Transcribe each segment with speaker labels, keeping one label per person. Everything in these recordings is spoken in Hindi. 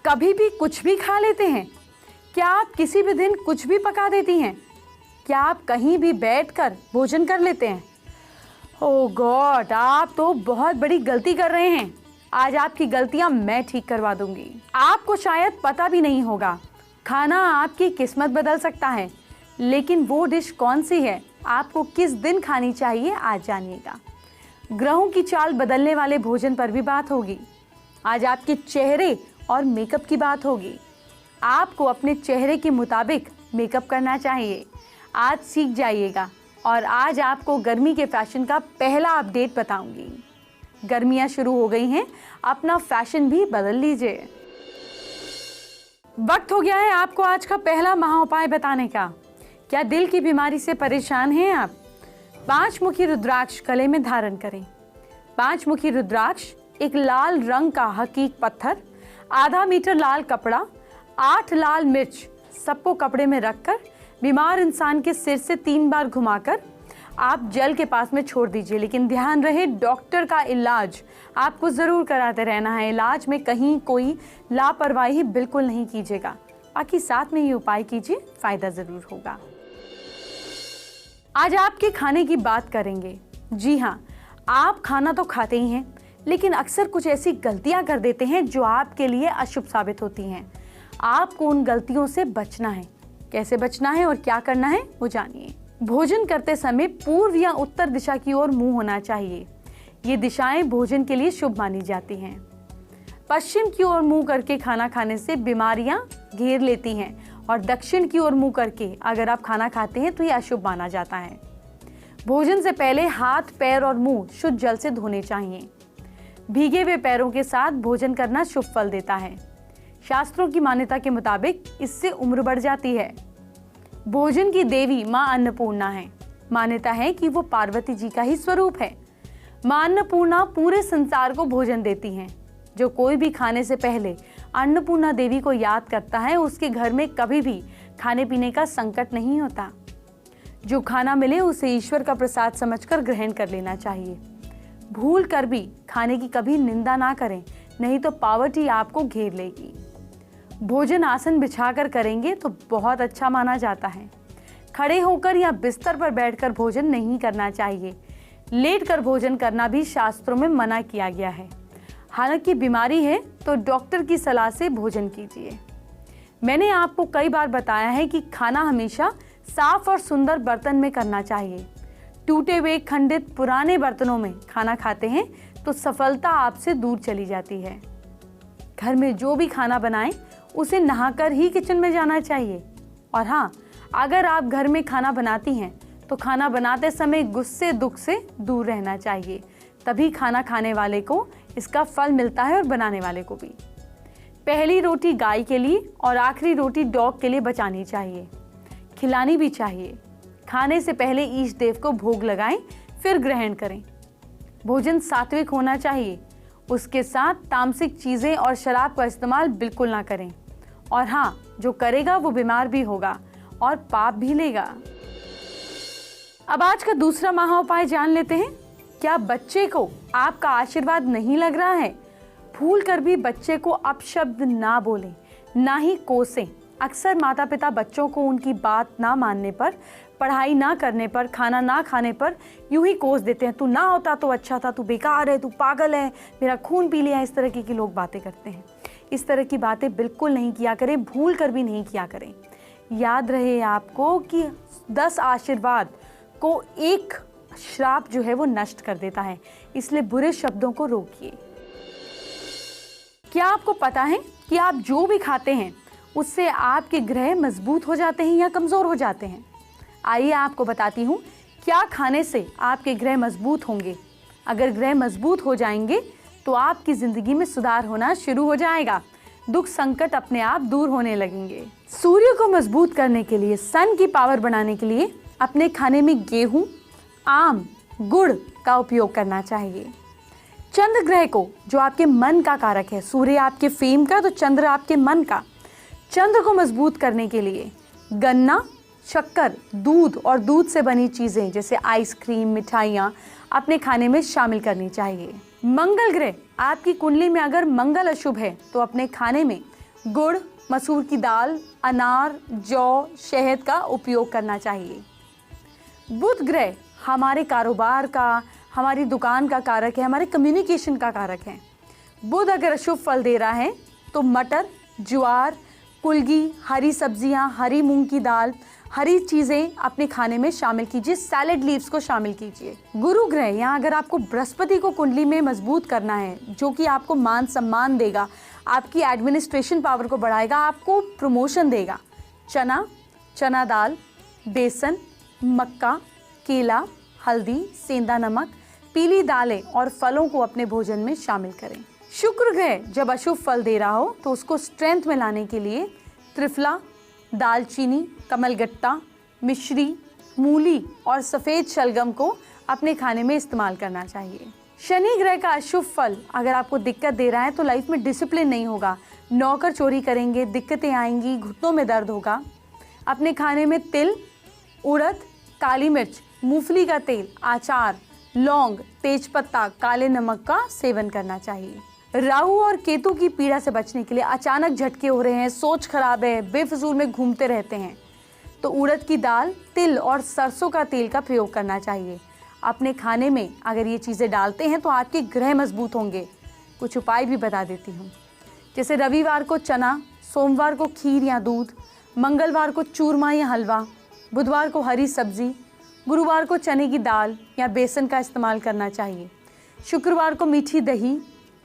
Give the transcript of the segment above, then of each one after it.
Speaker 1: कभी भी कुछ भी खा लेते हैं? क्या आप किसी भी दिन कुछ भी पका देती हैं? क्या आप कहीं भी बैठकर भोजन कर लेते हैं? ओह गॉड, आप तो बहुत बड़ी गलती कर रहे हैं। आज आपकी गलतियां मैं ठीक करवा दूंगी। आपको शायद पता भी नहीं होगा, खाना आपकी किस्मत बदल सकता है, लेकिन वो डिश कौन सी है, आपको किस दिन खानी चाहिए, आज जानिएगा। ग्रहों की चाल बदलने वाले भोजन पर भी बात होगी। आज आपके चेहरे और मेकअप की बात होगी। आपको अपने चेहरे के मुताबिक मेकअप करना चाहिए। आज सीख जाइएगा। और आज आपको गर्मी के फैशन का पहला अपडेट बताऊंगी। गर्मियां शुरू हो गई हैं, अपना फैशन भी बदल लीजिए। वक्त हो गया है आपको आज का पहला महा उपाय बताने का। क्या दिल की बीमारी से परेशान हैं आप? 5 मुखी रुद्राक्ष गले में धारण करें। 5 मुखी रुद्राक्ष एक लाल रंग का हकीक पत्थर, आधा मीटर लाल कपड़ा, 8 लाल मिर्च सबको कपड़े में रखकर बीमार इंसान के सिर से 3 बार घुमाकर आप जल के पास में छोड़ दीजिए। लेकिन ध्यान रहे, डॉक्टर का इलाज आपको जरूर कराते रहना है। इलाज में कहीं कोई लापरवाही बिल्कुल नहीं कीजिएगा। बाकी साथ में ये उपाय कीजिए, फायदा जरूर होगा। आज आपके खाने की बात करेंगे। जी हाँ, आप खाना तो खाते ही हैं, लेकिन अक्सर कुछ ऐसी गलतियां कर देते हैं जो आपके लिए अशुभ साबित होती हैं। आपको उन गलतियों से बचना है। कैसे बचना है और क्या करना है वो जानिए। भोजन करते समय पूर्व या उत्तर दिशा की ओर मुंह होना चाहिए। ये दिशाएं भोजन के लिए शुभ मानी जाती हैं। पश्चिम की ओर मुंह करके खाना खाने से बीमारियां घेर लेती हैं और दक्षिण की ओर मुंह करके अगर आप खाना खाते हैं तो ये अशुभ माना जाता है। भोजन से पहले हाथ, पैर और मुंह शुद्ध जल से धोने चाहिए। भीगे हुए पैरों के साथ भोजन करना शुभ फल देता है। शास्त्रों की मान्यता के मुताबिक इससे उम्र बढ़ जाती है। भोजन की देवी मां अन्नपूर्णा है। मान्यता है कि वो पार्वती जी का ही स्वरूप है। मां अन्नपूर्णा पूरे संसार को भोजन देती हैं। जो कोई भी खाने से पहले अन्नपूर्णा देवी को याद करता है, उसके घर में कभी भी खाने पीने का संकट नहीं होता। जो खाना मिले उसे ईश्वर का प्रसाद समझकर ग्रहण कर लेना चाहिए। भूल कर भी खाने की कभी निंदा ना करें, नहीं तो पावर्टी आपको घेर लेगी। भोजन आसन बिछाकर करेंगे तो बहुत अच्छा माना जाता है। खड़े होकर या बिस्तर पर बैठकर भोजन नहीं करना चाहिए। लेटकर भोजन करना भी शास्त्रों में मना किया गया है। हालांकि बीमारी है तो डॉक्टर की सलाह से भोजन कीजिए। मैंने आपको कई बार बताया है कि खाना हमेशा साफ और सुंदर बर्तन में करना चाहिए। टूटे हुए, खंडित, पुराने बर्तनों में खाना खाते हैं तो सफलता आपसे दूर चली जाती है। घर में जो भी खाना बनाएं उसे नहाकर ही किचन में जाना चाहिए। और हाँ, अगर आप घर में खाना बनाती हैं तो खाना बनाते समय गुस्से, दुख से दूर रहना चाहिए। तभी खाना खाने वाले को इसका फल मिलता है और बनाने वाले को भी। पहली रोटी गाय के लिए और आखिरी रोटी डॉग के लिए बचानी चाहिए। खिलानी भी चाहिए। खाने से पहले ईश देव को भोग लगाएं, फिर ग्रहण करें। भोजन सात्विक होना चाहिए। उसके साथ तामसिक चीजें और शराब का इस्तेमाल बिल्कुल ना करें। और हाँ, जो करेगा वो बीमार भी होगा और पाप भी लेगा। अब आज का दूसरा महा उपाय जान लेते हैं। क्या बच्चे को आपका आशीर्वाद नहीं लग रहा है? भूल कर भी बच्चे को अपशब्द ना बोलें, ना ही कोसें। अक्सर माता पिता बच्चों को उनकी बात ना मानने पर, पढ़ाई ना करने पर, खाना ना खाने पर यूं ही कोस देते हैं। तू ना होता तो अच्छा था, तू बेकार है, तू पागल है, मेरा खून पी लिया। इस तरह की लोग बातें करते हैं। इस तरह की बातें बिल्कुल नहीं किया करें, भूल कर भी नहीं किया करें। याद रहे आपको कि 10 आशीर्वाद को एक श्राप जो है वो नष्ट कर देता है। इसलिए बुरे शब्दों को रोकिए। क्या आपको पता है कि आप जो भी खाते हैं उससे आपके ग्रह मजबूत हो जाते हैं या कमजोर हो जाते हैं? आइए आपको बताती हूँ क्या खाने से आपके ग्रह मजबूत होंगे। अगर ग्रह मजबूत हो जाएंगे तो आपकी जिंदगी में सुधार होना शुरू हो जाएगा। दुख संकट अपने आप दूर होने लगेंगे। सूर्य को मजबूत करने के लिए, सन की पावर बढ़ाने के लिए अपने खाने में गेहूं, आम, गुड़ का उपयोग करना चाहिए। चंद्र ग्रह को, जो आपके मन का कारक है, सूर्य आपके फेम का तो चंद्र आपके मन का, चंद्र को मजबूत करने के लिए गन्ना, शक्कर, दूध और दूध से बनी चीजें जैसे आइसक्रीम, मिठाइयाँ अपने खाने में शामिल करनी चाहिए। मंगल ग्रह, आपकी कुंडली में अगर मंगल अशुभ है तो अपने खाने में गुड़, मसूर की दाल, अनार, जौ, शहद का उपयोग करना चाहिए। बुध ग्रह हमारे कारोबार का, हमारी दुकान का कारक है, हमारे कम्युनिकेशन का कारक है। बुध अगर अशुभ फल दे रहा है तो मटर, ज्वार, कुलगी, हरी सब्जियां, हरी मूंग की दाल, हरी चीज़ें अपने खाने में शामिल कीजिए। सैलेड लीव्स को शामिल कीजिए। गुरु ग्रह, यहाँ अगर आपको बृहस्पति को कुंडली में मजबूत करना है, जो कि आपको मान सम्मान देगा, आपकी एडमिनिस्ट्रेशन पावर को बढ़ाएगा, आपको प्रमोशन देगा। चना, चना दाल, बेसन, मक्का, केला, हल्दी, सेंधा नमक, पीली दालें और फलों को अपने भोजन में शामिल करें। शुक्र ग्रह जब अशुभ फल दे रहा हो तो उसको स्ट्रेंथ में लाने के लिए त्रिफला, दालचीनी, कमलगट्टा, मिश्री, मूली और सफ़ेद शलगम को अपने खाने में इस्तेमाल करना चाहिए। शनि ग्रह का अशुभ फल अगर आपको दिक्कत दे रहा है तो लाइफ में डिसिप्लिन नहीं होगा, नौकर चोरी करेंगे, दिक्कतें आएंगी, घुटनों में दर्द होगा। अपने खाने में तिल, उड़द, काली मिर्च, मूंगफली का तेल, अचार, लौंग, तेजपत्ता, काले नमक का सेवन करना चाहिए। राहु और केतु की पीड़ा से बचने के लिए अचानक झटके हो रहे हैं, सोच खराब है, बेफिजूल में घूमते रहते हैं, तो उड़द की दाल, तिल और सरसों का तेल का प्रयोग करना चाहिए। अपने खाने में अगर ये चीज़ें डालते हैं तो आपके ग्रह मजबूत होंगे। कुछ उपाय भी बता देती हूँ, जैसे रविवार को चना, सोमवार को खीर या दूध, मंगलवार को चूरमा या हलवा, बुधवार को हरी सब्जी, गुरुवार को चने की दाल या बेसन का इस्तेमाल करना चाहिए। शुक्रवार को मीठी दही,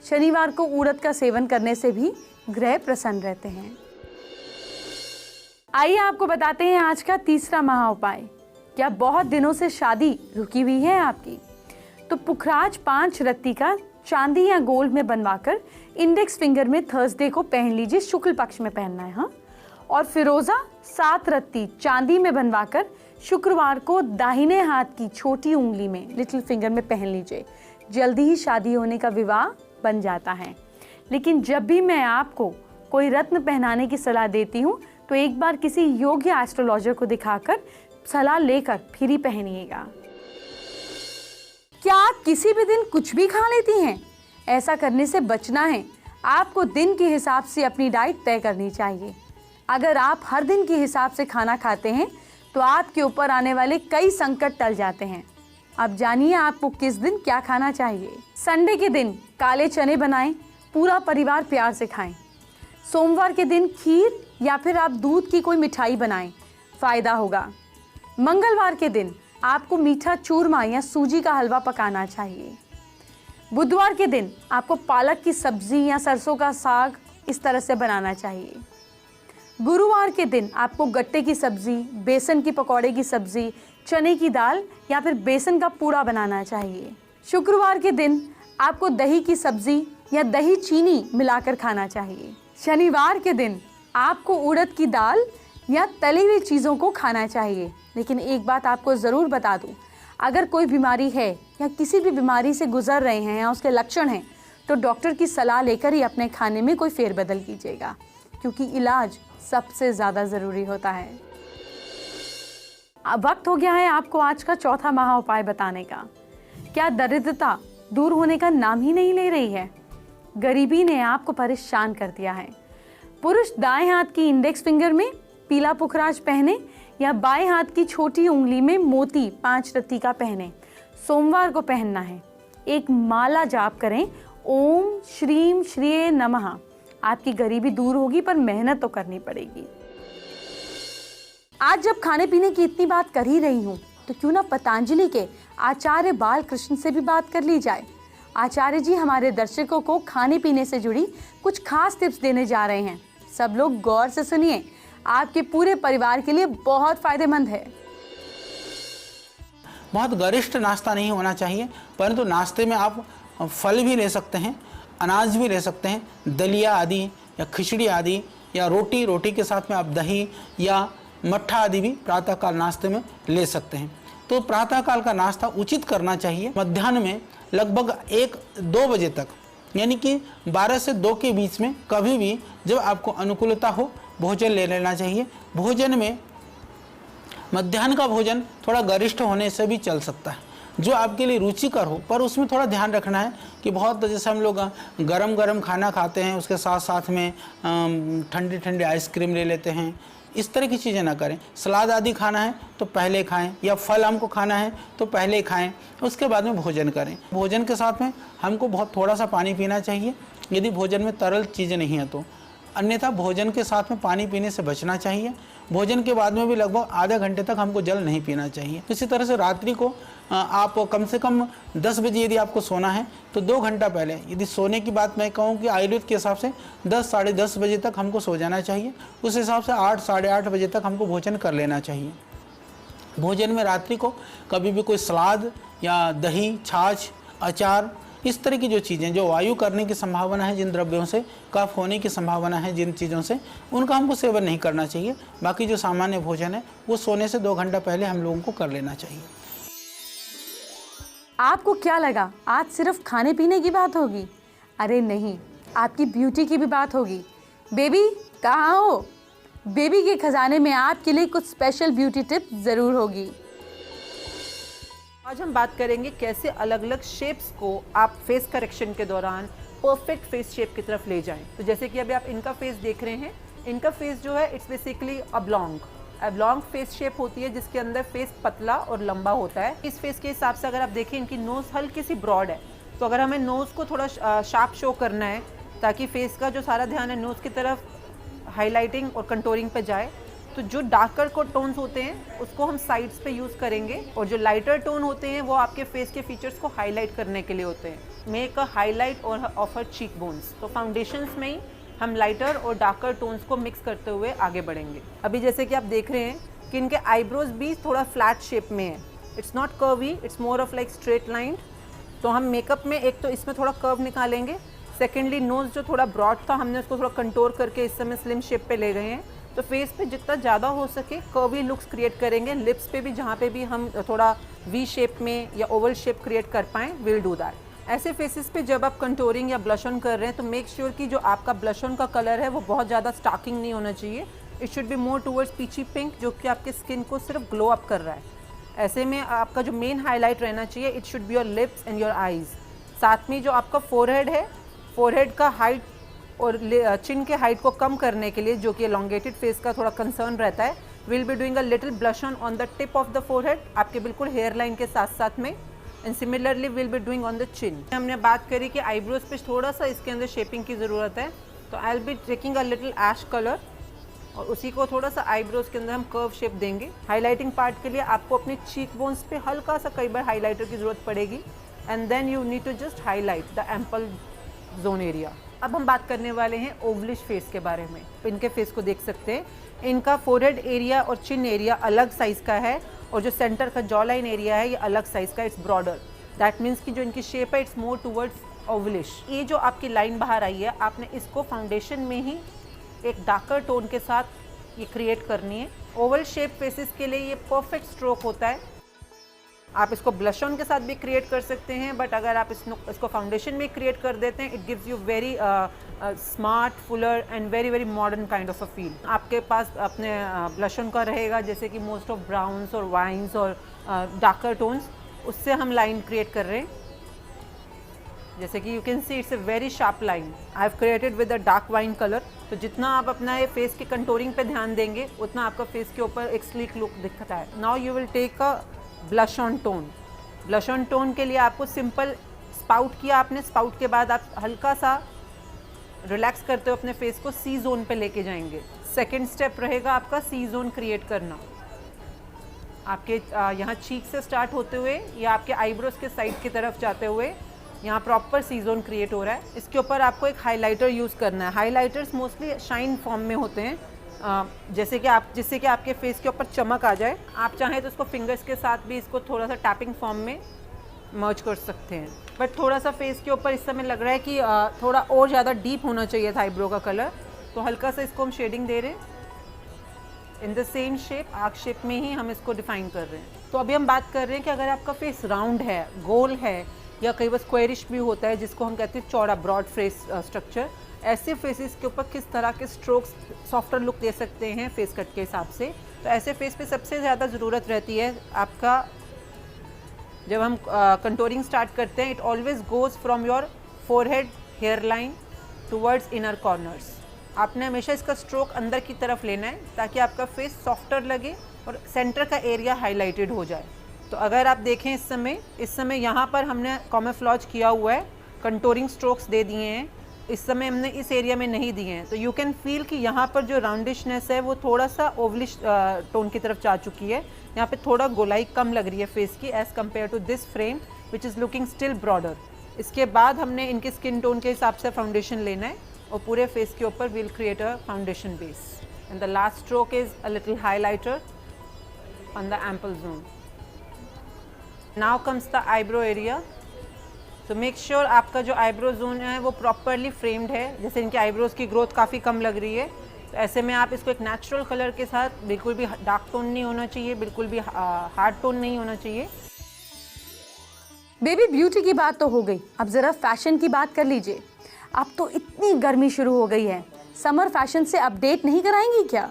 Speaker 1: शनिवार को उड़द का सेवन करने से भी ग्रह प्रसन्न रहते हैं। आइए आपको बताते हैं आज का तीसरा महा उपाय। क्या बहुत दिनों से शादी रुकी हुई है आपकी, तो पुखराज 5 रत्ती का चांदी या गोल्ड में बनवाकर इंडेक्स फिंगर में थर्सडे को पहन लीजिए, शुक्ल पक्ष में पहनना है। हाँ, और फिरोजा 7 रत्ती चांदी में बनवाकर शुक्रवार को दाहिने हाथ की छोटी उंगली में लिटिल फिंगर में पहन लीजिए। जल्दी ही शादी होने का विवाह बन जाता है। लेकिन जब भी मैं आपको कोई रत्न पहनाने की सलाह देती हूँ तो एक बार किसी योग्य एस्ट्रोलॉजर को दिखाकर सलाह लेकर फिर ही पहनिएगा। क्या आप किसी भी दिन कुछ भी खा लेती हैं? ऐसा करने से बचना है। आपको दिन के हिसाब से अपनी डाइट तय करनी चाहिए। अगर आप हर दिन के हिसाब से खाना खाते हैं तो आपके ऊपर आने वाले कई संकट टल जाते हैं। अब जानिए आपको किस दिन क्या खाना चाहिए। संडे के दिन काले चने बनाएं, पूरा परिवार प्यार से खाएं। सोमवार के दिन खीर या फिर आप दूध की कोई मिठाई बनाएं, फ़ायदा होगा। मंगलवार के दिन आपको मीठा चूरमा या सूजी का हलवा पकाना चाहिए। बुधवार के दिन आपको पालक की सब्जी या सरसों का साग इस तरह से बनाना चाहिए। गुरुवार के दिन आपको गट्टे की सब्जी, बेसन की पकौड़े की सब्जी, चने की दाल या फिर बेसन का पूड़ा बनाना चाहिए। शुक्रवार के दिन आपको दही की सब्जी या दही चीनी मिलाकर खाना चाहिए। शनिवार के दिन आपको उड़द की दाल या तली हुई चीज़ों को खाना चाहिए। लेकिन एक बात आपको ज़रूर बता दूं, अगर कोई बीमारी है या किसी भी बीमारी से गुजर रहे हैं या उसके लक्षण हैं तो डॉक्टर की सलाह लेकर ही अपने खाने में कोई फेरबदल कीजिएगा, क्योंकि इलाज सबसे ज़्यादा ज़रूरी होता है। अब वक्त हो गया है आपको आज का चौथा महा उपाय बताने का। क्या दरिद्रता दूर होने का नाम ही नहीं ले रही है? गरीबी ने आपको परेशान कर दिया है। पुरुष दाएं हाथ की इंडेक्स फिंगर में पीला पुखराज पहने या बाएं हाथ की छोटी उंगली में मोती 5 रत्ती का पहने। सोमवार को पहनना है। एक माला जाप करें, ओम श्रीम श्रीये नमः। आपकी गरीबी दूर होगी, पर मेहनत तो करनी पड़ेगी। आज जब खाने पीने की इतनी बात कर ही रही हूँ तो क्यों ना पतंजलि के आचार्य बालकृष्ण से भी बात कर ली जाए। आचार्य जी हमारे दर्शकों को खाने पीने से जुड़ी कुछ खास टिप्स देने जा रहे हैं। सब लोग गौर से सुनिए, आपके पूरे परिवार के लिए बहुत फायदेमंद है।
Speaker 2: बहुत गरिष्ठ नाश्ता नहीं होना चाहिए, परंतु नाश्ते में आप फल भी ले सकते हैं, अनाज भी ले सकते हैं, दलिया आदि या खिचड़ी आदि या रोटी के साथ में आप दही या मट्ठा आदि भी प्रातःकाल नाश्ते में ले सकते हैं। तो प्रातःकाल का नाश्ता उचित करना चाहिए। मध्याह्न में लगभग 1-2 बजे तक, यानी कि 12 से 2 के बीच में कभी भी जब आपको अनुकूलता हो भोजन ले लेना चाहिए। भोजन में मध्याह्न का भोजन थोड़ा गरिष्ठ होने से भी चल सकता है। जो आपके लिए रुचिकर हो, पर उसमें थोड़ा ध्यान रखना है कि बहुत जैसे हम लोग गरम गरम खाना खाते हैं, उसके साथ साथ में ठंडी ठंडी आइसक्रीम ले लेते हैं, इस तरह की चीज़ें ना करें। सलाद आदि खाना है तो पहले खाएं, या फल हमको खाना है तो पहले खाएं, उसके बाद में भोजन करें। भोजन के साथ में हमको बहुत थोड़ा सा पानी पीना चाहिए, यदि भोजन में तरल चीज़ें नहीं है तो। अन्यथा भोजन के साथ में पानी पीने से बचना चाहिए। भोजन के बाद में भी लगभग आधे घंटे तक हमको जल नहीं पीना चाहिए। इसी तरह से रात्रि को आप कम से कम 10 बजे यदि आपको सोना है तो 2 घंटा पहले, यदि सोने की बात मैं कहूँ कि आयुर्वेद के हिसाब से 10 साढ़े 10 बजे तक हमको सो जाना चाहिए। उस हिसाब से 8 साढ़े 8 बजे तक हमको भोजन कर लेना चाहिए। भोजन में रात्रि को कभी भी कोई सलाद या दही, छाछ, अचार, इस तरह की जो चीज़ें जो वायु करने की संभावना है, जिन द्रव्यों से कफ होने की संभावना है, जिन चीज़ों से, उनका हमको सेवन नहीं करना चाहिए। बाकी जो सामान्य भोजन है वो सोने से 2 घंटा पहले हम लोगों को कर लेना चाहिए।
Speaker 1: आपको क्या लगा आज सिर्फ खाने पीने की बात होगी? अरे नहीं, आपकी ब्यूटी की भी बात होगी। बेबी कहाँ हो? बेबी के खजाने में आपके लिए कुछ स्पेशल ब्यूटी टिप्स ज़रूर होगी।
Speaker 3: आज हम बात करेंगे कैसे अलग अलग शेप्स को आप फेस करेक्शन के दौरान परफेक्ट फेस शेप की तरफ ले जाएं। तो जैसे कि अभी आप इनका फेस देख रहे हैं, इनका फेस जो है इट्स बेसिकली अब्लॉन्ग फेस शेप होती है, जिसके अंदर फेस पतला और लंबा होता है। इस फेस के हिसाब से अगर आप देखें, इनकी नोज़ हल्की सी ब्रॉड है, तो अगर हमें नोज़ को थोड़ा शार्प शो करना है ताकि फेस का जो सारा ध्यान है नोज़ की तरफ हाईलाइटिंग और कंटोरिंग पे जाए, तो जो डार्कर को टोन्स होते हैं उसको हम साइड्स पे यूज़ करेंगे, और जो लाइटर टोन होते हैं वो आपके फेस के फीचर्स को हाईलाइट करने के लिए होते हैं। मेक अ हाईलाइट और ऑफ हर चीक बोन्स। तो फाउंडेशंस में ही हम लाइटर और डार्कर टोन्स को मिक्स करते हुए आगे बढ़ेंगे। अभी जैसे कि आप देख रहे हैं कि इनके आईब्रोज भी थोड़ा फ्लैट शेप में है, it's not curvy, it's more of like straight line. तो हम मेकअप में एक तो इसमें थोड़ा कर्व निकालेंगे, सेकेंडली नोज़ जो थोड़ा ब्रॉड था हमने उसको थोड़ा कंटोर करके इस समय स्लिम शेप पे ले गए हैं। तो फेस पे जितना ज़्यादा हो सके कर्वी लुक्स क्रिएट करेंगे। लिप्स पे भी जहाँ पे भी हम थोड़ा वी शेप में या ओवल शेप क्रिएट कर पाएँ, विल डू दैट। ऐसे फेसेस पे जब आप कंटोरिंग या ब्लश ऑन कर रहे हैं तो मेक श्योर कि जो आपका ब्लश ऑन का कलर है वो बहुत ज़्यादा स्टार्किंग नहीं होना चाहिए। It should be more towards peachy pink, जो कि आपके स्किन को सिर्फ ग्लो अप कर रहा है। ऐसे में आपका जो मेन हाईलाइट रहना चाहिए, it should be your lips and your eyes. साथ में जो आपका फोरहेड है, फोरहेड का हाइट और चिन के हाइट को कम करने के लिए, जो कि एलोंगेटेड फेस का थोड़ा कंसर्न रहता है, will be doing a little blush on the tip of the forehead, आपके बिल्कुल हेयर लाइन के साथ साथ में। And similarly will be doing on the chin. हमने बात करी कि आईब्रोज पे थोड़ा सा इसके अंदर शेपिंग की ज़रूरत है, तो I will be taking a little ash colour और उसी को थोड़ा सा आईब्रोज के अंदर हम कर्व शेप देंगे। हाईलाइटिंग पार्ट के लिए आपको अपनी चीक बोन्स पे हल्का सा कई बार हाईलाइटर की ज़रूरत पड़ेगी, and then you need to just highlight the ample zone area. अब हम बात करने वाले हैं ओवलिश फेस के बारे में। इनके फेस को देख सकते हैं, इनका फोरहेड एरिया और चिन एरिया अलग साइज़ का है, और जो सेंटर का जॉ लाइन एरिया है ये अलग साइज़ का, इट्स ब्रॉडर। दैट मीन्स कि जो इनकी शेप है इट्स मोर टूवर्ड्स ओवलिश। ये जो आपकी लाइन बाहर आई है, आपने इसको फाउंडेशन में ही एक डार्कर टोन के साथ ये क्रिएट करनी है। ओवल शेप फेसेस के लिए ये परफेक्ट स्ट्रोक होता है। आप इसको ब्लश ऑन के साथ भी क्रिएट कर सकते हैं, बट अगर आप इसको फाउंडेशन में क्रिएट कर देते हैं, it gives you very smart, Fuller and very very modern kind of a feel. आपके पास अपने ब्लश ऑन का रहेगा, जैसे कि मोस्ट ऑफ ब्राउन्स और वाइन्स और डार्कर टोन्स, उससे हम लाइन क्रिएट कर रहे हैं। जैसे कि you can see it's a very sharp line I have created with a dark wine colour. तो जितना आप अपना ये फेस की कंटोरिंग पे ध्यान देंगे, उतना आपका फेस के ऊपर एक स्लीक लुक दिखता है। Now you will take a blush on tone. Blush on tone के लिए आपको सिंपल स्पाउट किया आपने, स्पाउट के बाद आप हल्का सा रिलैक्स करते हुए अपने फेस को सी जोन पे लेके जाएंगे। सेकंड स्टेप रहेगा आपका सी जोन क्रिएट करना। आपके यहाँ चीक से स्टार्ट होते हुए या आपके आईब्रोज के साइड की तरफ जाते हुए यहाँ प्रॉपर सी जोन क्रिएट हो रहा है। इसके ऊपर आपको एक हाइलाइटर यूज़ करना है। हाइलाइटर्स मोस्टली शाइन फॉर्म में होते हैं, जिससे कि आपके फेस के ऊपर चमक आ जाए। आप चाहें तो इसको फिंगर्स के साथ भी इसको थोड़ा सा टैपिंग फॉर्म में मर्ज कर सकते हैं, बट थोड़ा सा फेस के ऊपर इस समय लग रहा है कि थोड़ा और ज़्यादा डीप होना चाहिए था आईब्रो का कलर, तो हल्का सा इसको हम शेडिंग दे रहे हैं। In the same shape, arc shape में ही हम इसको डिफाइन कर रहे हैं। तो अभी हम बात कर रहे हैं कि अगर आपका फेस राउंड है, गोल है, या कई बार स्क्वेरिश भी होता है, जिसको हम कहते हैं चौड़ा, ब्रॉड फेस स्ट्रक्चर, ऐसे फेसेस के ऊपर किस तरह के स्ट्रोक्स सॉफ्टर लुक दे सकते हैं फेस कट के हिसाब से। तो ऐसे फेस पे सबसे ज़्यादा ज़रूरत रहती है आपका जब हम कंटूरिंग स्टार्ट करते हैं, it always goes from your forehead hair line towards inner corners. आपने हमेशा इसका स्ट्रोक अंदर की तरफ लेना है ताकि आपका फेस सॉफ्टर लगे और सेंटर का एरिया हाईलाइटेड हो जाए। तो अगर आप देखें इस समय यहाँ पर हमने कैमोफ्लेज किया हुआ है, कंटूरिंग स्ट्रोक्स दे दिए हैं, इस समय हमने इस एरिया में नहीं दिए हैं। तो यू कैन फील कि यहाँ पर जो राउंडिशनेस है वो थोड़ा सा ओवलिश टोन की तरफ जा चुकी है। यहाँ पे थोड़ा गोलाई कम लग रही है फेस की edge compare to this frame which is looking still broader. इसके बाद हमने इनके स्किन टोन के हिसाब से फाउंडेशन लेना है और पूरे फेस के ऊपर will create a foundation base. And the last stroke is a little highlighter on the ample zone. Now comes the eyebrow area. तो मेक श्योर आपका जो आईब्रो जोन है वो प्रॉपरली फ्रेम्ड है। जैसे इनके आईब्रोज की ग्रोथ काफ़ी कम लग रही है, तो ऐसे में आप इसको एक नेचुरल कलर के साथ, बिल्कुल भी डार्क टोन नहीं होना चाहिए, बिल्कुल भी हार्ड टोन नहीं होना चाहिए।
Speaker 1: बेबी ब्यूटी की बात तो हो गई, अब ज़रा फैशन की बात कर लीजिए। अब तो इतनी गर्मी शुरू हो गई है, समर फैशन से अपडेट नहीं कराएंगी क्या?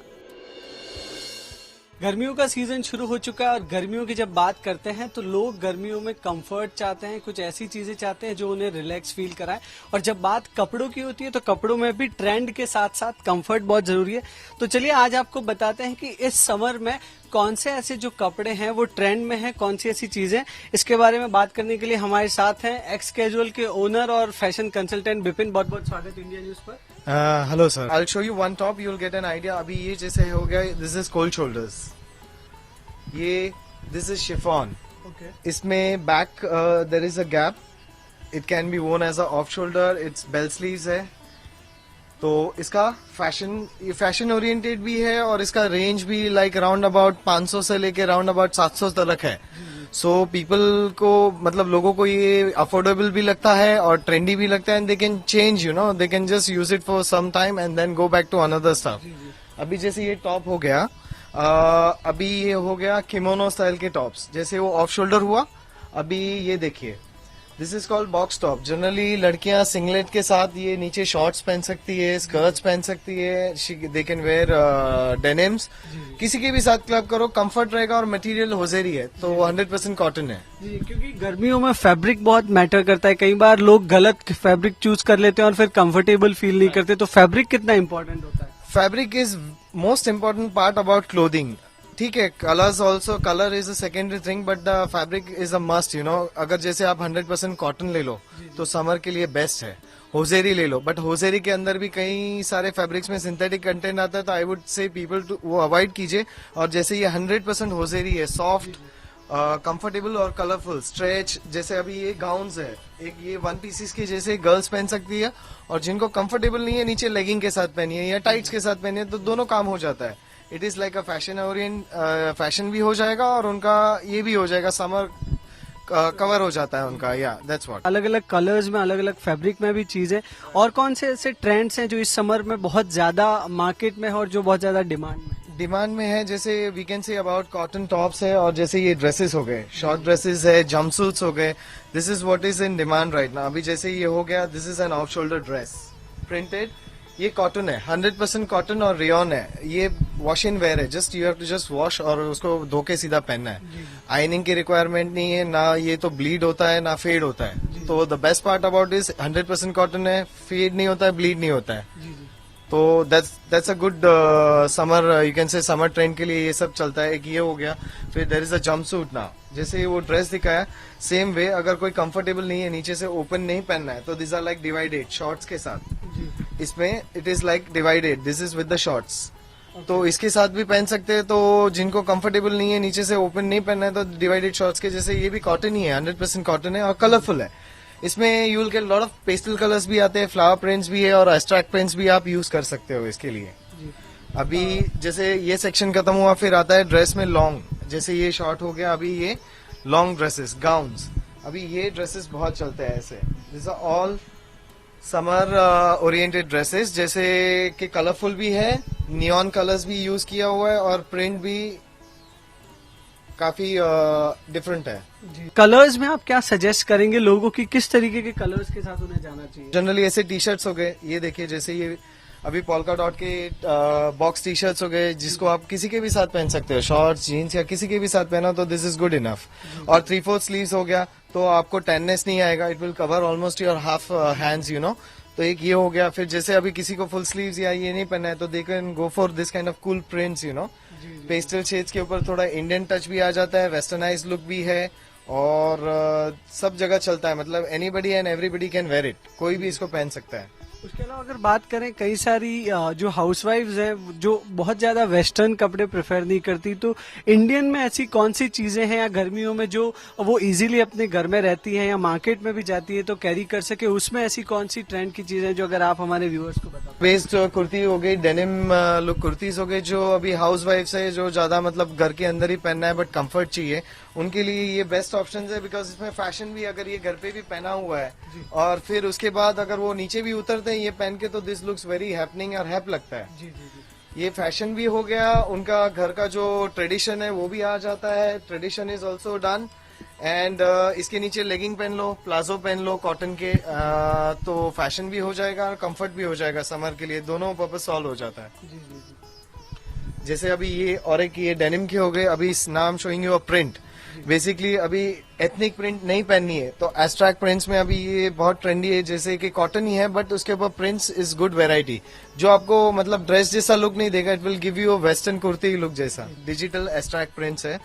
Speaker 4: गर्मियों का सीजन शुरू हो चुका है और गर्मियों की जब बात करते हैं तो लोग गर्मियों में कंफर्ट चाहते हैं, कुछ ऐसी चीजें चाहते हैं जो उन्हें रिलैक्स फील कराए। और जब बात कपड़ों की होती है तो कपड़ों में भी ट्रेंड के साथ साथ कंफर्ट बहुत जरूरी है। तो चलिए आज आपको बताते हैं कि इस समर में कौन से ऐसे जो कपड़े हैं वो ट्रेंड में हैं, कौन सी ऐसी चीजें। इसके बारे में बात करने के लिए हमारे साथ हैं एक्स कैजुअल के ओनर और फैशन कंसल्टेंट विपिन। बहुत बहुत स्वागत इंडिया न्यूज पर।
Speaker 5: Hello sir, I will show you one top, you will get an idea. अभी ये जैसे हो गया, दिस इज कोल्ड शोल्डर्स, ये दिस इज शिफॉन। इसमें back there is a gap, it can be worn as a off shoulder, it's bell sleeves है। तो इसका फैशन ओरिएंटेड भी है और इसका रेंज भी लाइक राउंड अबाउट 500 से लेके राउंड अबाउट 700 तक है। सो पीपल को, मतलब लोगों को ये अफोर्डेबल भी लगता है और ट्रेंडी भी लगता है, and they can change, you know, they can just use it for some time and then go back to another stuff. अभी जैसे ये टॉप हो गया, अभी ये हो गया किमोनो स्टाइल के टॉप्स, जैसे वो ऑफ शोल्डर हुआ। अभी ये देखिए, this is called box top. Generally लड़कियां सिंगलेट के साथ ये नीचे शॉर्ट्स पहन सकती है, स्कर्ट्स पहन सकती है, दे कैन वेयर डेनिम्स। किसी के भी साथ क्लब करो, कंफर्ट रहेगा और मटेरियल होजेरी है, तो 100% कॉटन है
Speaker 4: जी। क्योंकि गर्मियों में फैब्रिक बहुत मैटर करता है, कई बार लोग गलत फैब्रिक चूज कर लेते हैं और फिर कंफर्टेबल फील नहीं करते। तो फैब्रिक कितना इंपॉर्टेंट होता है?
Speaker 5: Fabric is most important part about clothing. ठीक है, colours also, colour is a secondary thing, but the fabric is a must, you know. अगर जैसे आप 100% कॉटन ले लो तो समर के लिए बेस्ट है। होजेरी ले लो, बट होजेरी के अंदर भी कई सारे फैब्रिक्स में सिंथेटिक कंटेंट आता है, तो I would say people to वो अवॉइड कीजिए। और जैसे ये 100% होजेरी है, सॉफ्ट, कंफर्टेबल और कलरफुल, स्ट्रेच। जैसे अभी ये गाउन्स है, एक ये वन पीसेस के जैसे गर्ल्स पहन सकती है, और जिनको कंफर्टेबल नहीं है नीचे लेगिंग के साथ पहनिए या टाइट्स के साथ पहनिए, तो दोनों काम हो जाता है। It is like a fashion Orient, fashion भी हो जाएगा और उनका ये भी हो जाएगा, समर कवर हो जाता है उनका। या दैट्स व्हाट।
Speaker 4: अलग अलग कलर्स में, अलग अलग फैब्रिक में भी चीजें। और कौन से ऐसे ट्रेंड्स हैं जो इस समर में बहुत ज्यादा मार्केट में है और जो बहुत ज्यादा डिमांड में
Speaker 5: है? जैसे we can say about cotton tops है, और जैसे ये ड्रेसेस हो गए, शॉर्ट ड्रेसेस है, जंपसूट्स हो गए, this is what is in demand right now. अभी जैसे ये हो गया, this is an off shoulder dress, printed, ये कॉटन है, 100% कॉटन और रेयन है। ये वॉश इन वेयर है, just you have to just wash और उसको धो के सीधा पहनना है। आयनिंग की रिक्वायरमेंट नहीं है, ना ये तो ब्लीड होता है ना फेड होता है। तो the best part about is 100% cotton है, फेड नहीं होता है, ब्लीड नहीं होता है। तो that's a good summer, you can say summer trend के लिए ये सब चलता है। एक ये हो गया, फिर there is a jumpsuit now. जैसे वो ड्रेस दिखाया, सेम वे, अगर कोई कंफर्टेबल नहीं है, नीचे से ओपन नहीं पहनना है, तो this are like divided shorts के साथ। इसमें it is like divided, this is with the shorts. तो इसके साथ भी पहन सकते हैं। तो जिनको कंफर्टेबल नहीं है, नीचे से ओपन नहीं पहनना है, तो डिवाइडेड शॉर्ट्स के जैसे ये भी कॉटन ही है, 100% कॉटन है और कलरफुल है। इसमें you will get lot of pastel colours भी आते हैं, फ्लावर प्रिंट्स भी है और एब्स्ट्रैक्ट प्रिंट्स भी आप यूज कर सकते हो इसके लिए। अभी जैसे ये सेक्शन खत्म हुआ, फिर आता है ड्रेस में लॉन्ग। जैसे ये शॉर्ट हो गया, अभी ये लॉन्ग ड्रेसेस, गाउन्स। अभी ये ड्रेसेस बहुत चलते हैं ऐसे, this are all summer oriented dresses, जैसे कि कलरफुल भी है, नियॉन कलर्स भी यूज किया हुआ है और प्रिंट भी काफी डिफरेंट है।
Speaker 4: कलर्स में आप क्या सजेस्ट करेंगे लोगों की, किस तरीके के कलर्स के साथ उन्हें जाना चाहिए?
Speaker 5: जनरली ऐसे टी शर्ट्स हो गए, ये देखिए, जैसे ये अभी पोल्का डॉट के बॉक्स टी शर्ट्स हो गए, जिसको आप किसी के भी साथ पहन सकते हो, शॉर्ट्स जीन्स या किसी के भी साथ पहना तो दिस इज गुड इनफ। और 3/4 स्लीव्स हो गया तो आपको टेननेस नहीं आएगा, it will cover almost your half hands you know. तो एक ये हो गया। फिर जैसे अभी किसी को फुल स्लीव्स या ये नहीं पहनना है तो they can go for this kind of cool prints you know. Pastel shades के ऊपर थोड़ा इंडियन टच भी आ जाता है, वेस्टर्नाइज लुक भी है और सब जगह चलता है, मतलब anybody and everybody can wear it, कोई भी इसको पहन सकता है।
Speaker 4: उसके अलावा अगर बात करें कई सारी जो हाउसवाइफ्स हैं जो बहुत ज्यादा वेस्टर्न कपड़े प्रेफर नहीं करती, तो इंडियन में ऐसी कौन सी चीजें हैं या गर्मियों में जो वो इजीली अपने घर में रहती हैं या मार्केट में भी जाती है तो कैरी कर सके, उसमें ऐसी कौन सी ट्रेंड की चीजें जो अगर आप हमारे व्यूअर्स को बता।
Speaker 5: वेस्ट कुर्ती हो गई, डेनिम लुक कुर्तीज हो गई, जो अभी हाउस वाइफ्स है जो ज्यादा मतलब घर के अंदर ही पहनना है बट कंफर्ट चाहिए, उनके लिए ये बेस्ट ऑप्शन है। बिकॉज इसमें फैशन भी, अगर ये घर पे भी पहना हुआ है और फिर उसके बाद अगर वो नीचे भी उतरते हैं ये पहन के तो दिस लुक्स वेरी हैपनिंग और हैप लगता है। ये फैशन भी हो गया, उनका घर का जो ट्रेडिशन है वो भी आ जाता है, tradition is also done. And इसके नीचे लेगिंग पहन लो, प्लाजो पहन लो कॉटन के, तो फैशन भी हो जाएगा और कंफर्ट भी हो जाएगा, समर के लिए दोनों पर्पज सॉल्व हो जाता है। जैसे अभी ये और एक ये डेनिम के हो गए, अभी नाम showing you a print, basically अभी एथनिक प्रिंट नहीं पहननी है तो एब्स्ट्रैक्ट प्रिंट्स में अभी ये बहुत ट्रेंडी है, जैसे कि कॉटन ही है बट उसके ऊपर प्रिंट्स इज गुड वेराइटी, जो आपको मतलब ड्रेस जैसा लुक नहीं देगा, it will give you a western kurti look जैसा। डिजिटल एब्स्ट्रैक्ट प्रिंट्स है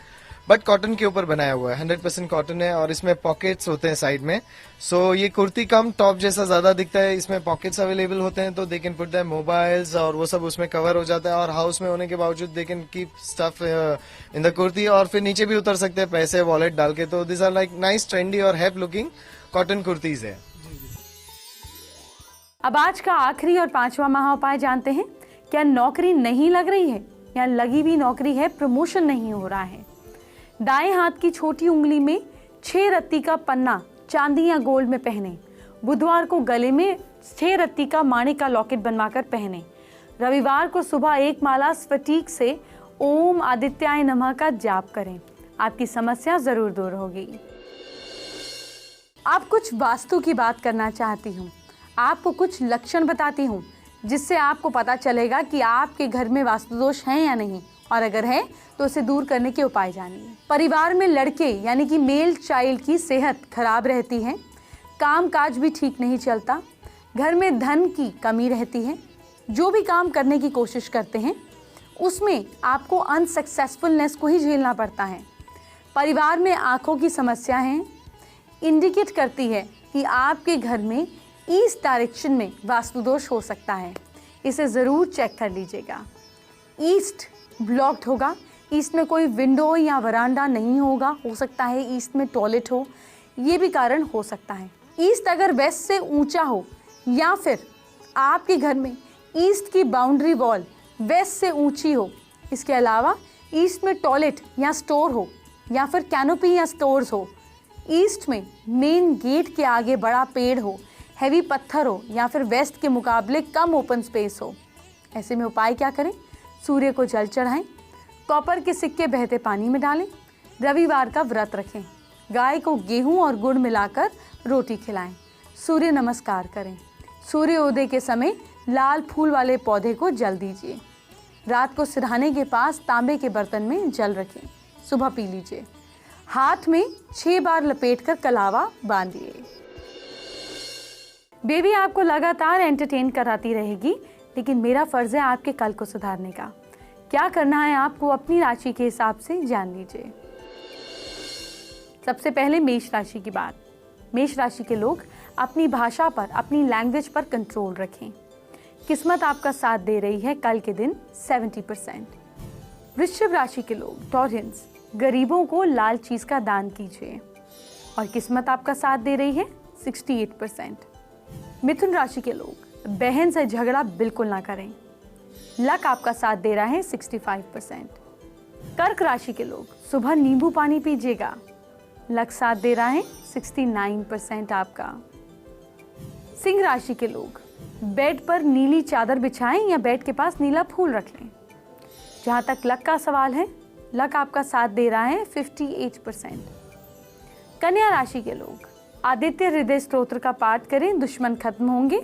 Speaker 5: बट कॉटन के ऊपर बनाया हुआ है, 100% कॉटन है और इसमें पॉकेट्स होते हैं साइड में। सो ये कुर्ती कम टॉप जैसा ज्यादा दिखता है, इसमें पॉकेट्स अवेलेबल होते हैं तो they can put their mobiles और वो सब उसमें कवर हो जाता है, और हाउस में होने के बावजूद they can keep stuff in the kurti, और फिर नीचे भी उतर सकते हैं पैसे वॉलेट डाल के। तो this are like nice trendy और हैप लुकिंग कॉटन कुर्तीज है।
Speaker 1: अब आज का आखिरी और 5वां महा उपाय जानते हैं। क्या नौकरी नहीं लग रही है या लगी भी नौकरी है, प्रमोशन नहीं हो रहा है? दाएं हाथ की छोटी उंगली में 6 रत्ती का पन्ना चांदी या गोल्ड में पहने। बुधवार को गले में 6 रत्ती का माणिक का लॉकेट बनवाकर पहने। रविवार को सुबह 1 माला स्फटिक से ओम आदित्याय नमः का जाप करें। आपकी समस्या जरूर दूर होगी। आप कुछ वास्तु की बात करना चाहती हूँ, आपको कुछ लक्षण बताती हूँ जिससे आपको पता चलेगा कि आपके घर में वास्तु दोष हैं या नहीं, और अगर है तो उसे दूर करने के उपाय जानिए। परिवार में लड़के यानी कि मेल चाइल्ड की सेहत खराब रहती है, काम काज भी ठीक नहीं चलता, घर में धन की कमी रहती है, जो भी काम करने की कोशिश करते हैं उसमें आपको अनसक्सेसफुलनेस को ही झेलना पड़ता है। परिवार में आंखों की समस्या है, इंडिकेट करती है कि आपके घर में ईस्ट डायरेक्शन में वास्तु दोष हो सकता है, इसे ज़रूर चेक कर लीजिएगा। ईस्ट ब्लॉक्ड होगा, ईस्ट में कोई विंडो या वरांडा नहीं होगा, हो सकता है ईस्ट में टॉयलेट हो, ये भी कारण हो सकता है। ईस्ट अगर वेस्ट से ऊंचा हो या फिर आपके घर में ईस्ट की बाउंड्री वॉल वेस्ट से ऊंची हो, इसके अलावा ईस्ट में टॉयलेट या स्टोर हो या फिर कैनोपी या स्टोर्स हो, ईस्ट में मेन गेट के आगे बड़ा पेड़ हो, हैवी पत्थर हो या फिर वेस्ट के मुकाबले कम ओपन स्पेस हो, ऐसे में उपाय क्या करें? सूर्य को जल चढ़ाएं, कॉपर के सिक्के बहते पानी में डालें, रविवार का व्रत रखें, गाय को गेहूं और गुड़ मिलाकर रोटी खिलाएं, सूर्य नमस्कार करें, सूर्योदय के समय लाल फूल वाले पौधे को जल दीजिए, रात को सिरहाने के पास तांबे के बर्तन में जल रखें, सुबह पी लीजिए, हाथ में 6 बार लपेटकर कलावा बांधिए। बेबी आपको लगातार एंटरटेन कराती रहेगी, लेकिन मेरा फर्ज है आपके कल को सुधारने का। क्या करना है आपको अपनी राशि के हिसाब से जान लीजिए। सबसे पहले मेष राशि की बात। मेष राशि के लोग अपनी भाषा पर, अपनी लैंग्वेज पर कंट्रोल रखें। किस्मत आपका साथ दे रही है कल के दिन 70%। वृश्चिक राशि के लोग टॉरेंस, गरीबों को लाल चीज का दान कीजिए और किस्मत आपका साथ दे रही है 68%। मिथुन राशि के लोग बहन से झगड़ा बिल्कुल ना करें, लक आपका साथ दे रहा है 65%। कर्क राशि के लोग सुबह नींबू पानी पीजिएगा, लक साथ दे रहा है 69% आपका। सिंह राशि के लोग बेड पर नीली चादर बिछाएं या बेड के पास नीला फूल रख लें। जहां तक लक का सवाल है, लक आपका साथ दे रहा है 58%। कन्या राशि के लोग आदित्य हृदय स्तोत्र का पाठ करें, दुश्मन खत्म होंगे।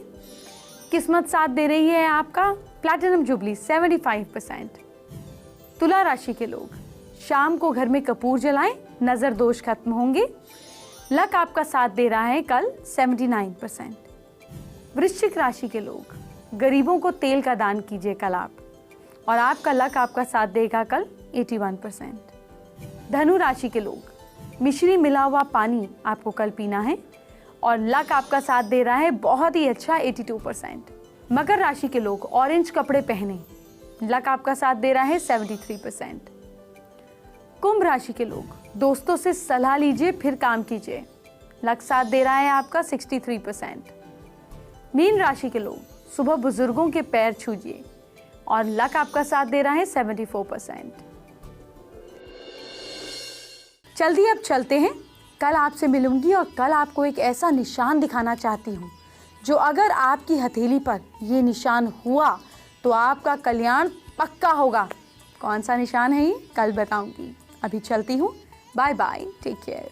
Speaker 1: किस्मत साथ दे रही है आपका, प्लैटिनम जुबली 75%। तुला राशि के लोग, शाम को घर में कपूर जलाएं, नजर दोष खत्म होंगे। लक आपका साथ दे रहा है कल 79%। वृश्चिक राशि के लोग, गरीबों को तेल का दान कीजिए कल आप, और आपका लक आपका साथ देगा कल 81%। धनु राशि के लोग, मिश्री मिला हुआ पानी आपको कल पीना है, और लक आपका साथ दे रहा है बहुत ही अच्छा 82%। मकर राशि के लोग, ऑरेंज कपड़े पहने, लक आपका साथ दे रहा है 73%। कुंभ राशि के लोग, दोस्तों से सलाह लीजिए फिर काम कीजिए, लक साथ दे रहा है आपका 63%। मीन राशि के लोग, सुबह बुजुर्गों के पैर छूजिए, और लक आपका साथ दे रहा है 74%। जल्दी अब चलते हैं, कल आपसे मिलूंगी और कल आपको एक ऐसा निशान दिखाना चाहती हूँ जो अगर आपकी हथेली पर ये निशान हुआ तो आपका कल्याण पक्का होगा। कौन सा निशान है ये कल बताऊंगी। अभी चलती हूँ, बाय बाय, टेक केयर।